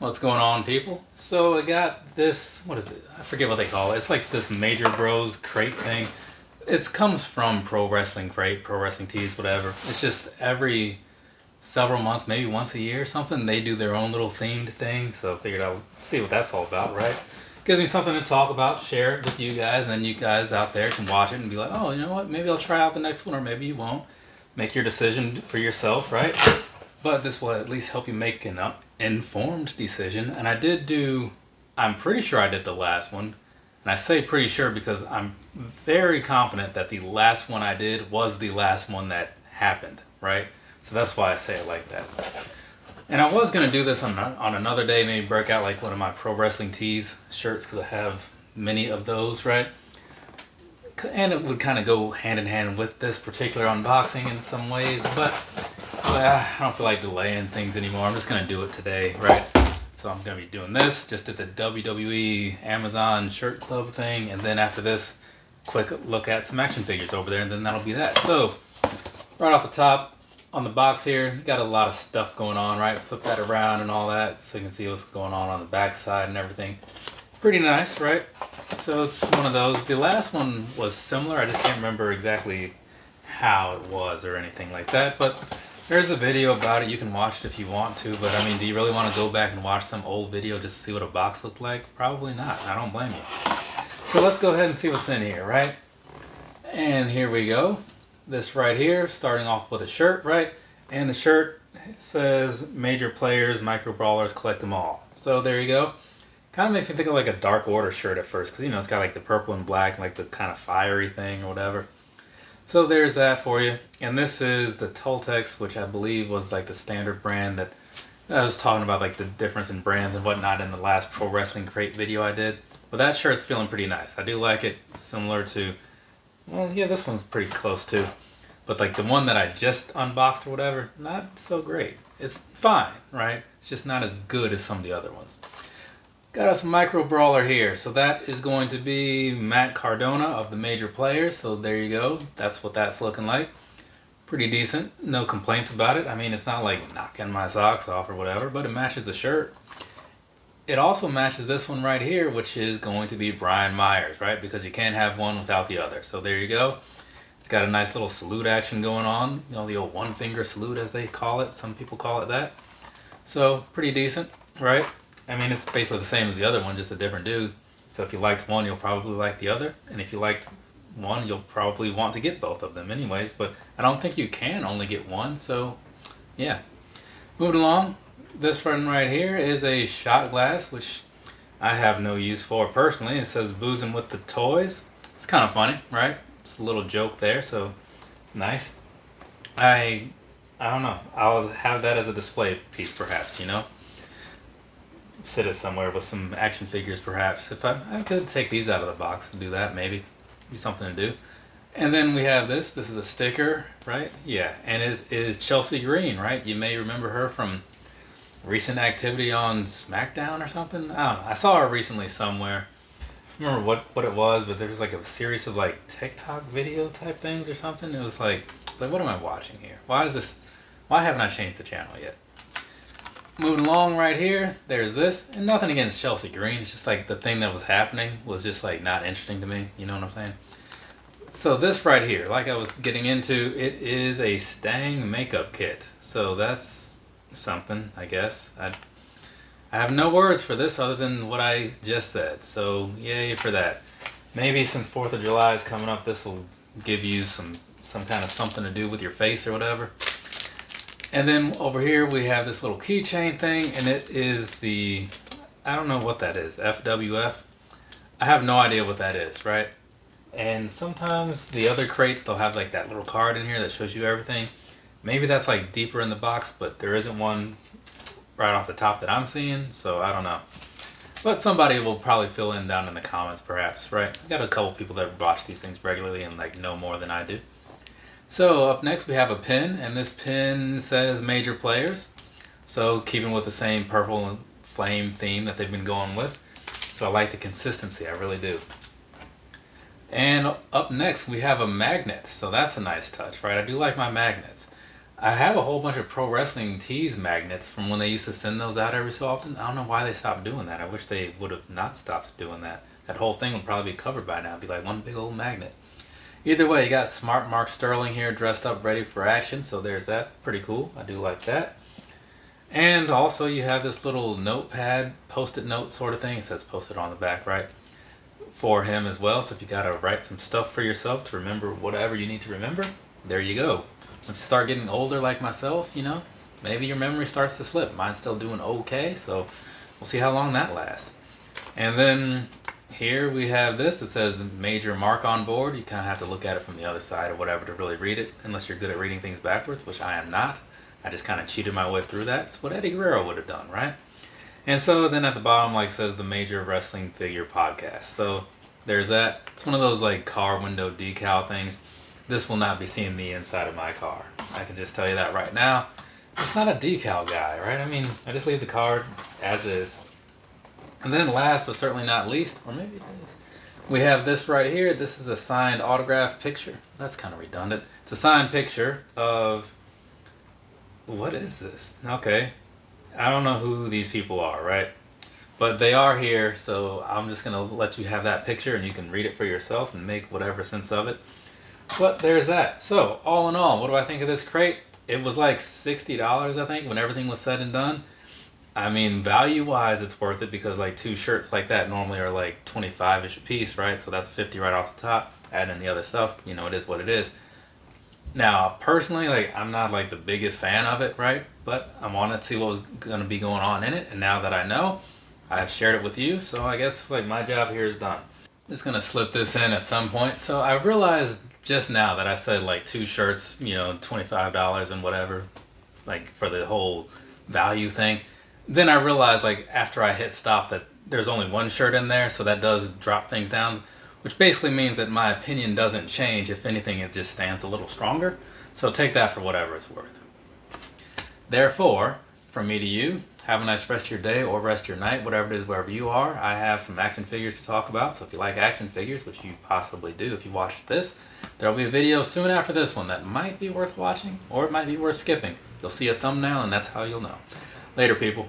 What's going on, people? So I got this, what is it? I forget what they call it. It's like this Major Bros crate thing. It comes from Pro Wrestling Crate, Pro Wrestling Tees, whatever. It's just every several months, maybe once a year or something, they do their own little themed thing. So I figured I'll see what that's all about, right? Gives me something to talk about, share it with you guys, and then you guys out there can watch it and be like, oh, you know what? Maybe I'll try out the next one, or maybe you won't. Make your decision for yourself, right? But this will at least help you make an informed decision. And I'm pretty sure I did the last one. And I say pretty sure because I'm very confident that the last one I did was the last one that happened, right? So that's why I say it like that. And I was going to do this on another day, maybe break out like one of my Pro Wrestling Tees shirts because I have many of those, right? And it would kind of go hand in hand with this particular unboxing in some ways, but I don't feel like delaying things anymore. I'm just going to do it today, right? So I'm going to be doing this, just at the WWE Amazon shirt club thing, and then after this, quick look at some action figures over there, and then that'll be that. So, right off the top, on the box here, you got a lot of stuff going on, right? Flip that around and all that, so you can see what's going on the back side and everything. Pretty nice, right? So it's one of those. The last one was similar. I just can't remember exactly how it was or anything like that. But there's a video about it. You can watch it if you want to. But I mean, do you really want to go back and watch some old video just to see what a box looked like? Probably not. I don't blame you. So let's go ahead and see what's in here, right? And here we go. This right here, starting off with a shirt, right? And the shirt says Major Players, Micro Brawlers, Collect Them All. So there you go. Kind of makes me think of like a Dark Order shirt at first, because, you know, it's got like the purple and black, and like the kind of fiery thing or whatever. So there's that for you. And this is the Tultex, which I believe was like the standard brand that I was talking about, like the difference in brands and whatnot in the last Pro Wrestling Crate video I did. But that shirt's feeling pretty nice. I do like it, similar to, well, yeah, this one's pretty close too. But like the one that I just unboxed or whatever, not so great. It's fine, right? It's just not as good as some of the other ones. Got us a Micro Brawler here. So that is going to be Matt Cardona of the Major Players. So there you go. That's what that's looking like. Pretty decent. No complaints about it. I mean, it's not like knocking my socks off or whatever, but it matches the shirt. It also matches this one right here, which is going to be Brian Myers, right? Because you can't have one without the other. So there you go. It's got a nice little salute action going on. You know, the old one finger salute as they call it. Some people call it that. So pretty decent, right? I mean, it's basically the same as the other one, just a different dude. So if you liked one, you'll probably like the other. And if you liked one, you'll probably want to get both of them anyways. But I don't think you can only get one. So, yeah. Moving along. This one right here is a shot glass, which I have no use for personally. It says boozing with the toys. It's kind of funny, right? It's a little joke there, so nice. I don't know. I'll have that as a display piece perhaps, you know? Sit it somewhere with some action figures perhaps. If I could take these out of the box and do that, maybe. Be something to do. And then we have this. This is a sticker, right? Yeah, and it is Chelsea Green, right? You may remember her from recent activity on SmackDown or something. I don't know. I saw her recently somewhere. I don't remember what it was, but there was like a series of like TikTok video type things or something. It was like, what am I watching here? Why haven't I changed the channel yet? Moving along right here, there's this. And nothing against Chelsea Green. It's just like the thing that was happening was just like not interesting to me. You know what I'm saying? So this right here, like I was getting into, it is a Stang makeup kit. So that's something, I guess. I have no words for this other than what I just said. So yay for that. Maybe since 4th of July is coming up, this will give you some kind of something to do with your face or whatever. And then over here we have this little keychain thing, and it is the, I don't know what that is, FWF. I have no idea what that is, right? And sometimes the other crates, they'll have like that little card in here that shows you everything. Maybe that's like deeper in the box, but there isn't one right off the top that I'm seeing, so I don't know. But somebody will probably fill in down in the comments perhaps, right? I got a couple people that watch these things regularly and like know more than I do. So up next we have a pin, and this pin says Major Players. So keeping with the same purple flame theme that they've been going with. So I like the consistency, I really do. And up next we have a magnet, so that's a nice touch, right? I do like my magnets. I have a whole bunch of pro wrestling tees magnets from when they used to send those out every so often. I don't know why they stopped doing that. I wish they would have not stopped doing that. That whole thing would probably be covered by now. It'd be like one big old magnet. Either way, you got Smart Mark Sterling here dressed up ready for action. So there's that. Pretty cool. I do like that. And also you have this little notepad, post-it note sort of thing. It says post-it on the back, right? For him as well. So if you got to write some stuff for yourself to remember whatever you need to remember, there you go. Once you start getting older like myself, maybe your memory starts to slip. Mine's still doing okay, so we'll see how long that lasts. And then here we have this. It says major mark on board. You kind of have to look at it from the other side or whatever to really read it, unless you're good at reading things backwards, which I am not. I just kind of cheated my way through that. It's what Eddie Guerrero would have done, right? And so then at the bottom, says the Major Wrestling Figure Podcast. So there's that. It's one of those car window decal things. This will not be seeing the inside of my car. I can just tell you that right now. It's not a decal guy, right? I mean, I just leave the card as is. And then last but certainly not least, or maybe it is, we have this right here. This is a signed autograph picture. That's kind of redundant. It's a signed picture of... What is this? Okay. I don't know who these people are, right? But they are here, so I'm just going to let you have that picture and you can read it for yourself and make whatever sense of it. But there's that. So, all in all, what do I think of this crate? It was like $60, I think, when everything was said and done. I mean, value-wise, it's worth it because 2 shirts like that normally are $25-ish a piece, right? So that's $50 right off the top. Add in the other stuff, it is what it is. Now, personally, I'm not the biggest fan of it, right? But I wanted to see what was going to be going on in it. And now that I know, I've shared it with you. So I guess my job here is done. I'm just going to slip this in at some point. So I realized just now that I said 2 shirts, $25 and whatever, for the whole value thing. Then I realized after I hit stop that there's only 1 shirt in there. So that does drop things down, which basically means that my opinion doesn't change. If anything, it just stands a little stronger. So take that for whatever it's worth. Therefore, from me to you, have a nice rest of your day or rest of your night, whatever it is, wherever you are. I have some action figures to talk about. So if you like action figures, which you possibly do if you watched this, there'll be a video soon after this one that might be worth watching or it might be worth skipping. You'll see a thumbnail and that's how you'll know. Later, people.